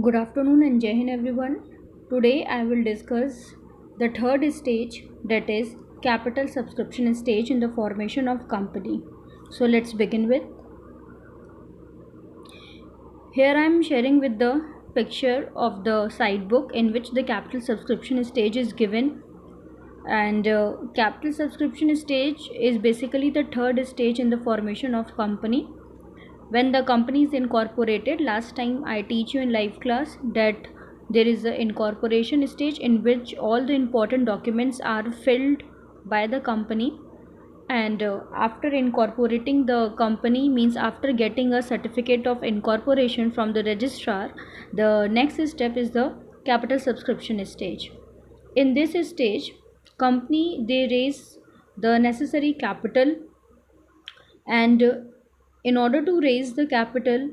Good afternoon and Jai Hind everyone. Today I will discuss the third stage, that is capital subscription stage in the formation of company. So let's begin with. Here I am sharing with the picture of the side book in which the capital subscription stage is given, and capital subscription stage is basically the third stage in the formation of company. When the company is incorporated, last time I teach you in live class that there is an incorporation stage in which all the important documents are filled by the company, and after incorporating the company, means after getting a certificate of incorporation from the registrar, the next step is the capital subscription stage. In this stage, company they raise the necessary capital, and in order to raise the capital,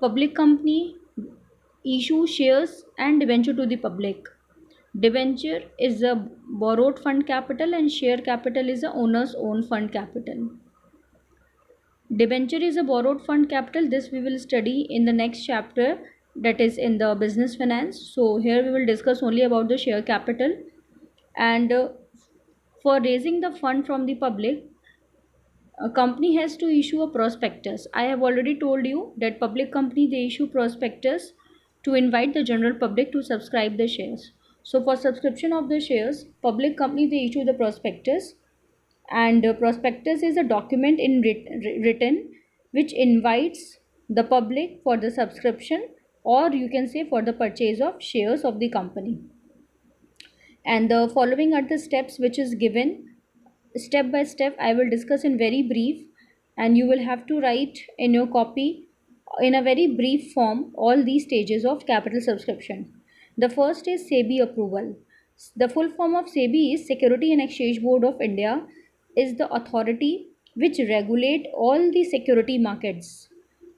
public company issue shares and debenture to the public. Debenture is a borrowed fund capital and share capital is the owner's own fund capital. Debenture is a borrowed fund capital. This we will study in the next chapter, that is in the business finance. So here we will discuss only about the share capital. And for raising the fund from the public, a company has to issue a prospectus. I have already told you that public company they issue prospectus to invite the general public to subscribe the shares. So for subscription of the shares, public company they issue the prospectus, and prospectus is a document in written which invites the public for the subscription, or you can say for the purchase of shares of the company. And the following are the steps which is given step by step. I will discuss in very brief, and you will have to write in your copy in a very brief form all these stages of capital subscription. The first is SEBI approval. The full form of SEBI is Security and Exchange Board of India, is the authority which regulate all the security markets.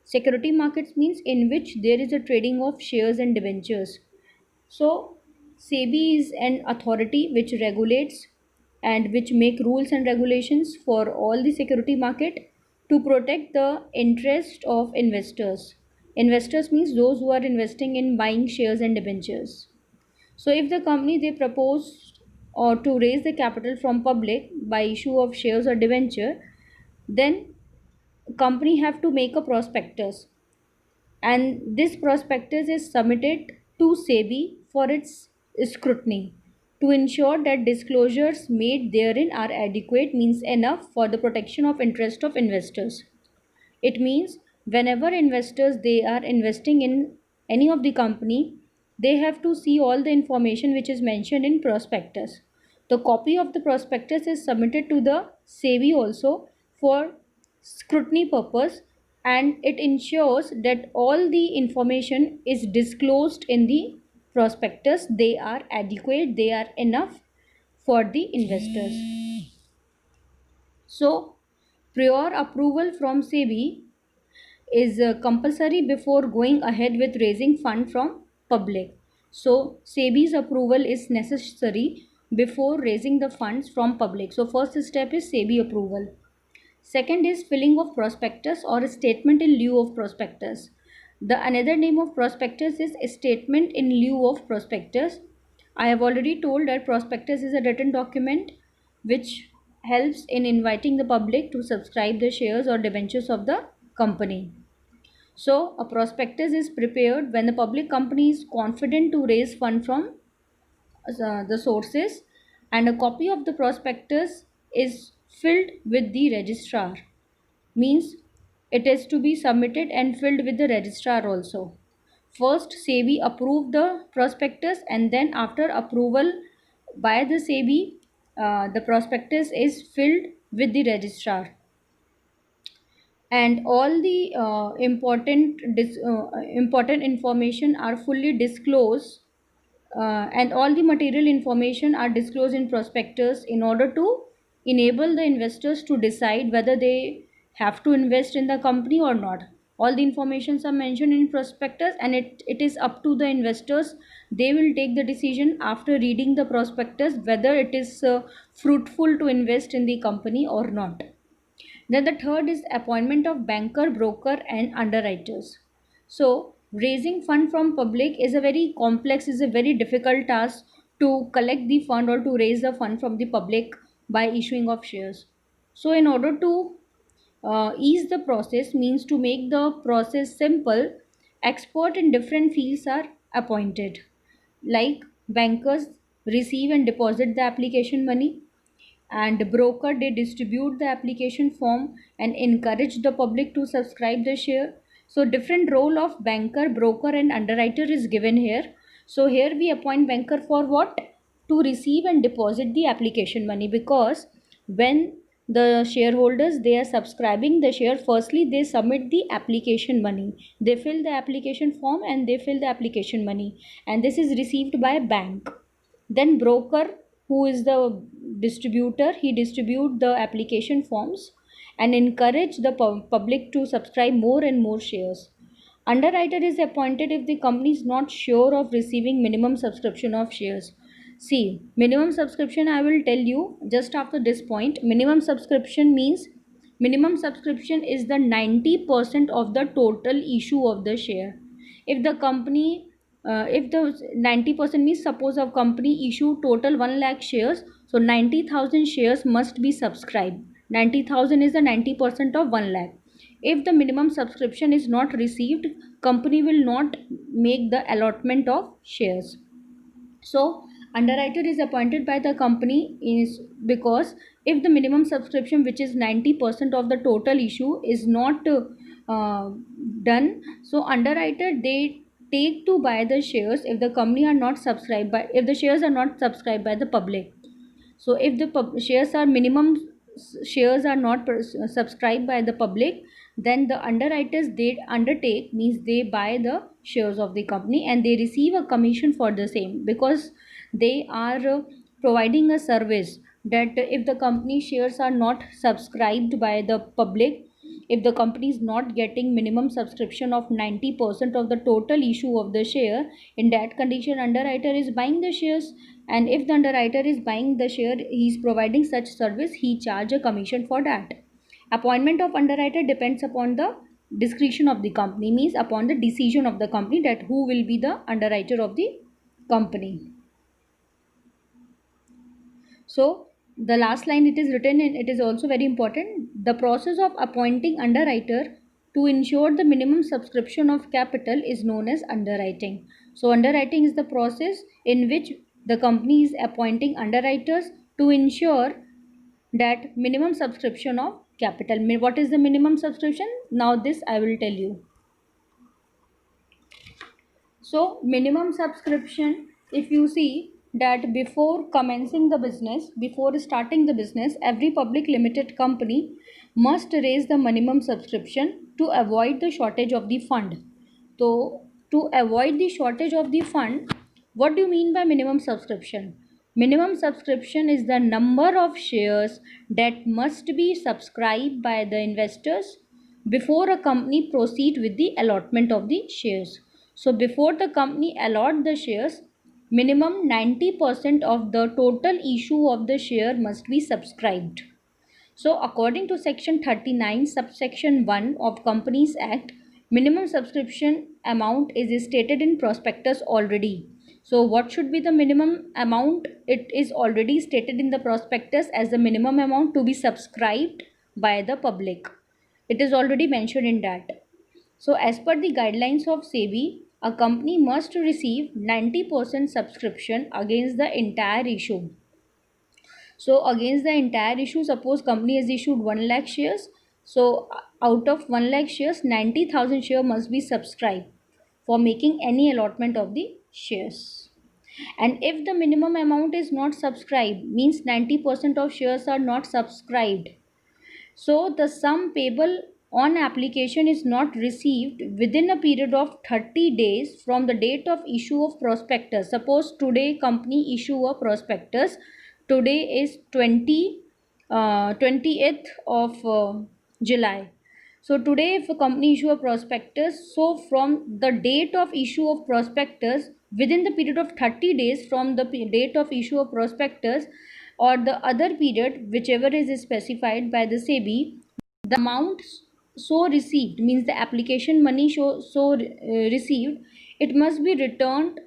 Security markets means in which there is a trading of shares and debentures. So SEBI is an authority which regulates and which make rules and regulations for all the security market to protect the interest of investors. Investors means those who are investing in buying shares and debentures. So if the company they propose or to raise the capital from public by issue of shares or debenture, then company have to make a prospectus, and this prospectus is submitted to SEBI for its scrutiny to ensure that disclosures made therein are adequate, means enough for the protection of interest of investors. It means whenever investors they are investing in any of the company, they have to see all the information which is mentioned in prospectus. The copy of the prospectus is submitted to the SEBI also for scrutiny purpose, and it ensures that all the information is disclosed in the prospectus, they are adequate, they are enough for the investors. So prior approval from SEBI is compulsory before going ahead with raising fund from public. So SEBI's approval is necessary before raising the funds from public. So first step is SEBI approval. Second is filling of prospectus or statement in lieu of prospectus. The another name of prospectus is statement in lieu of prospectus. I have already told that prospectus is a written document which helps in inviting the public to subscribe the shares or debentures of the company. So a prospectus is prepared when the public company is confident to raise fund from the sources, and a copy of the prospectus is filled with the registrar, means it is to be submitted and filled with the registrar also. First SEBI approve the prospectus, and then after approval by the SEBI, the prospectus is filled with the registrar, and all the important information are fully disclosed, and all the material information are disclosed in prospectus in order to enable the investors to decide whether they have to invest in the company or not. All the informations are mentioned in prospectus, and it is up to the investors. They will take the decision after reading the prospectus whether it is fruitful to invest in the company or not. Then the third is appointment of banker, broker and underwriters. So raising fund from public is a very complex, is a very difficult task to collect the fund or to raise the fund from the public by issuing of shares. So in order to ease the process, means to make the process simple, expert in different fields are appointed, like bankers receive and deposit the application money, and broker they distribute the application form and encourage the public to subscribe the share. So different role of banker, broker and underwriter is given here. So here we appoint banker for what? To receive and deposit the application money, because when the shareholders they are subscribing the share, firstly they submit the application money, they fill the application form and they fill the application money, and this is received by bank. Then broker, who is the distributor, he distribute the application forms and encourage the public to subscribe more and more shares. Underwriter is appointed if the company is not sure of receiving minimum subscription of shares. See, minimum subscription I will tell you just after this point. Minimum subscription means, minimum subscription is the 90% of the total issue of the share. If the company, if the 90% means, suppose a company issue total 1 lakh shares, so 90,000 shares must be subscribed. 90,000 is the 90% of 1 lakh. If the minimum subscription is not received, company will not make the allotment of shares. So underwriter is appointed by the company is because if the minimum subscription, which is 90% of the total issue, is not uh, done, so underwriter they take to buy the shares if the company are not subscribed by, if the shares are not subscribed by the public. So if the shares are minimum, shares are not subscribed by the public, then the underwriters they undertake, means they buy the shares of the company and they receive a commission for the same, because they are providing a service that if the company shares are not subscribed by the public, if the company is not getting minimum subscription of 90% of the total issue of the share, in that condition underwriter is buying the shares, and if the underwriter is buying the share, he is providing such service, he charge a commission for that. Appointment of underwriter depends upon the discretion of the company, means upon the decision of the company that who will be the underwriter of the company. So the last line it is written, and it is also very important. The process of appointing underwriter to ensure the minimum subscription of capital is known as underwriting. So underwriting is the process in which the company is appointing underwriters to ensure that minimum subscription of capital. What is the minimum subscription? Now this I will tell you. So minimum subscription, if you see that before commencing the business, before starting the business, every public limited company must raise the minimum subscription to avoid the shortage of the fund. So to avoid the shortage of the fund, what do you mean by minimum subscription? Minimum subscription is the number of shares that must be subscribed by the investors before a company proceed with the allotment of the shares. So before the company allot the shares, minimum 90% of the total issue of the share must be subscribed. So according to section 39 subsection 1 of Companies Act, minimum subscription amount is stated in prospectus already. So what should be the minimum amount? It is already stated in the prospectus as the minimum amount to be subscribed by the public. It is already mentioned in that. So as per the guidelines of SEBI, a company must receive 90% subscription against the entire issue. So against the entire issue, suppose company has issued 1 lakh shares. So out of 1 lakh shares, 90,000 shares must be subscribed for making any allotment of the shares. And if the minimum amount is not subscribed, means 90% of shares are not subscribed, so the sum payable on application is not received within a period of 30 days from the date of issue of prospectus. Suppose today company issue a prospectus. Today is 20th of July. So today if a company issue a prospectus, so from the date of issue of prospectus, within the period of 30 days from the date of issue of prospectus, or the other period whichever is specified by the SEBI, the amounts so received means the application money received, it must be returned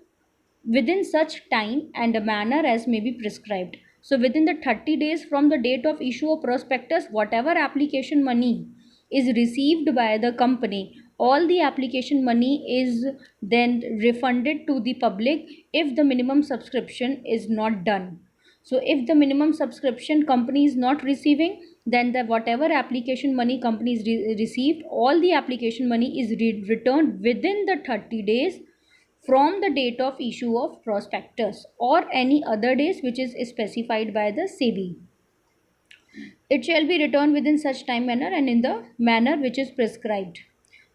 within such time and a manner as may be prescribed. So within the 30 days from the date of issue of prospectus, whatever application money is received by the company, all the application money is then refunded to the public if the minimum subscription is not done. So if the minimum subscription company is not receiving, then the whatever application money company is received, all the application money is returned within the 30 days from the date of issue of prospectus or any other days which is specified by the SEBI. It shall be returned within such time manner and in the manner which is prescribed.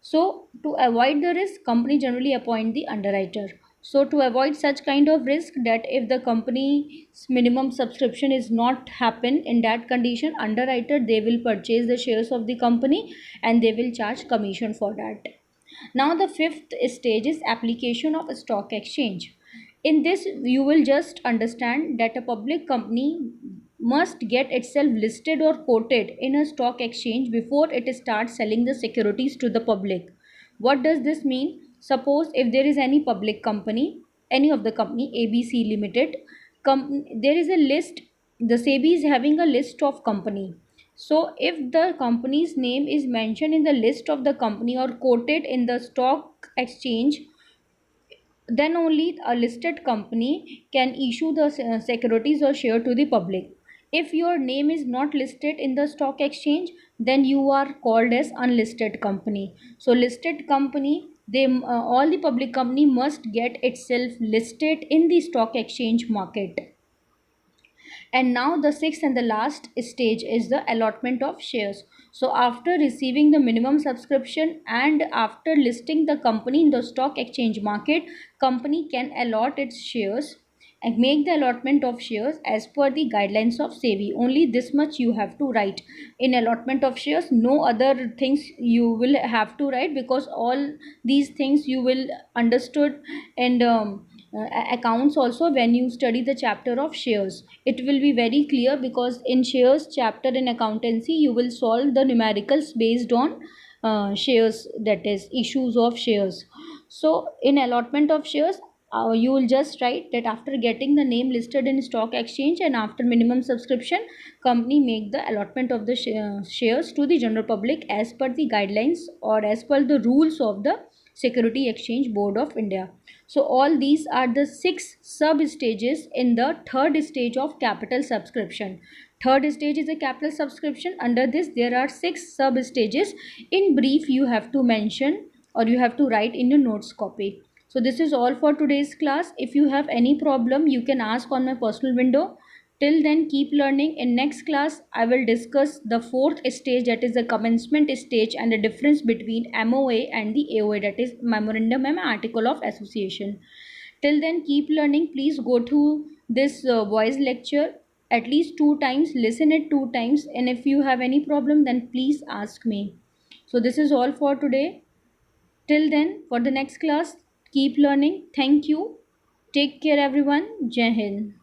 So to avoid the risk, company generally appoint the underwriter. So to avoid such kind of risk, that if the company's minimum subscription is not happen, in that condition underwriter they will purchase the shares of the company and they will charge commission for that. Now the fifth stage is application of a stock exchange. In this you will just understand that a public company must get itself listed or quoted in a stock exchange before it starts selling the securities to the public. What does this mean? Suppose if there is any public company, any of the company ABC Limited, there is a list, the SEBI is having a list of company. So if the company's name is mentioned in the list of the company or quoted in the stock exchange, then only a listed company can issue the securities or share to the public. If your name is not listed in the stock exchange, then you are called as unlisted company. So listed company, they all the public company must get itself listed in the stock exchange market. And now the sixth and the last stage is the allotment of shares. So after receiving the minimum subscription and after listing the company in the stock exchange market, company can allot its shares and make the allotment of shares as per the guidelines of SEBI. Only this much you have to write in allotment of shares. No other things you will have to write, because all these things you will understood and accounts also when you study the chapter of shares. It will be very clear, because in shares chapter in accountancy you will solve the numericals based on shares, that is issues of shares. So in allotment of shares, you will just write that after getting the name listed in stock exchange and after minimum subscription, company make the allotment of the shares to the general public as per the guidelines or as per the rules of the Security Exchange Board of India. So all these are the 6 sub stages in the third stage of capital subscription. Third stage is a capital subscription. Under this there are 6 sub stages. In brief you have to mention or you have to write in your notes copy. So this is all for today's class. If you have any problem you can ask on my personal window. Till then, keep learning. In next class, I will discuss the fourth stage, that is the commencement stage, and the difference between MOA and the AOA, that is Memorandum and Article of Association. Till then, keep learning. Please go through this voice lecture at least 2 times, listen it 2 times, and if you have any problem, then please ask me. So this is all for today. Till then, for the next class, keep learning. Thank you. Take care, everyone. Jai Hind.